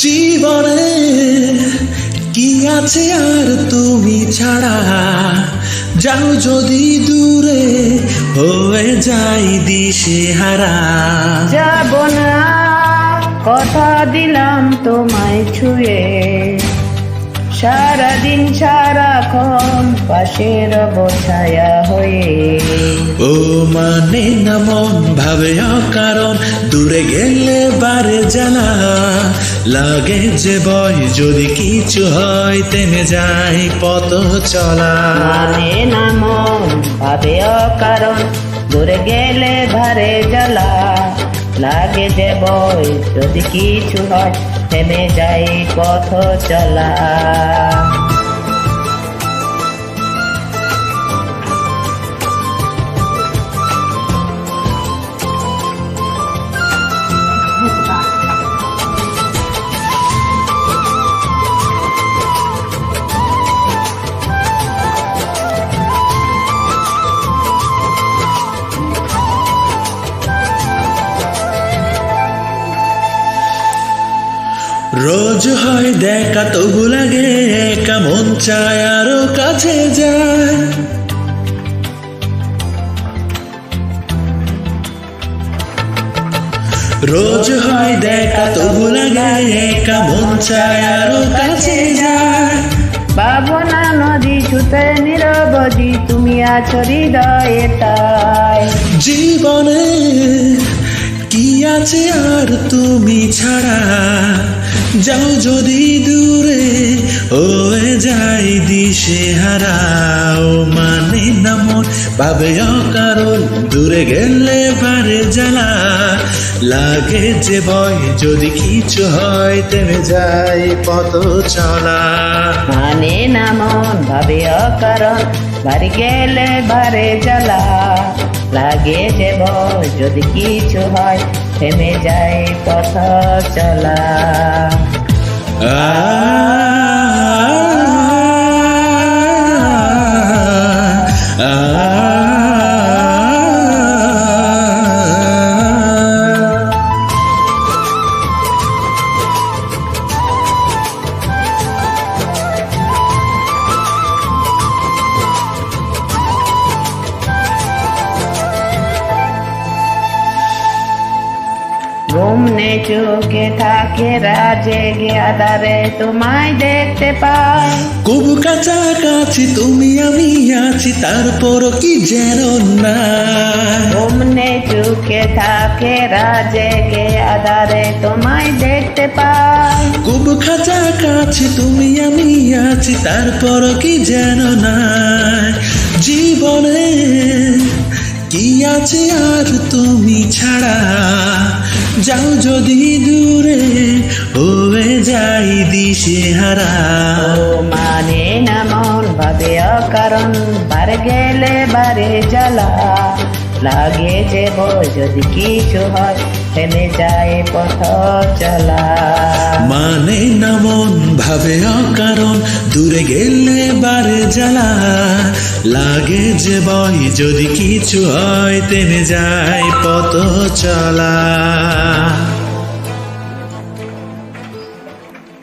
জীবনে কি আছে আর তুমি ছাড়া, যাও যদি দূরে হয়ে যাই দিশেহারা। যাব না, কথা দিলাম তোমায় ছুঁয়ে, সারাদিন সারাক্ষণ পাশে রব ছায়া হয়ে। ও মানে না মন ভাবে অকারণ, দূরে গেলে বারে জ্বালা লাগে যে ভয়, যদি কিছু হয় থেমে যায় পথ চলা। মানে না মন ভাবে অকারণ, দূরে গেলে ভারে জ্বালা লাগে যে ভয়, যদি কিছু হয় থেমে যায় পথ চলা। রোজ হয় দেখা তবু লাগে একা, মন চায় আরো কাছে যায়। রোজ হয় দেখা তবু লাগে একা, মন চায় আরো কাছে যায়। ভাবনা নদী ছুতে নিরবধি, তুমি আছো হৃদয়ে তাই। জীবনে কি আছে আর তুমি ছাড়া, যাও যদি দূরে হয়ে যাই দিশেহারা। ও মানে না মন পাবে অকারণ, দূরে গেলে বারে জ্বালা লাগে যে ভয়, যদি কিছু হয় থেমে যায় পথ চলা। মানে না মন ভাবে অকারণ, বাড়ি গেলে বারে জ্বালা লাগে যে ভয়, যদি কিছু হয় থেমে যায় পথ চলা। ঘুমনে চোখে থাকে রাজেগে আধারে তোমায় দেখতে পাই। খুব কাছাকাছি তুমি আমি আছি, তারপর কি যেন না। ঘুমনে চোখে থাকে রাজেগে আধারে তোমায় দেখতে পাই। খুব কাছাকাছি তুমি আমি আছি, তারপর কি যেন না। জীবনে কি আছে আর তুমি ছাড়া, যাও যদি দূরে হয়ে যাই দিশেহারা। ও মানে না মন ভাবে অকারণ, বারে গেলে বারে জ্বালা লাগে যে ভয়, যদি কিছু হয় থেমে যায় পথ চলা। মানে না মন ভাবে অকারণ, দূরে গেলে বারে জ্বালা লাগে যে ভয়, যদি কিছু হয় থেমে যায় পথ চলা।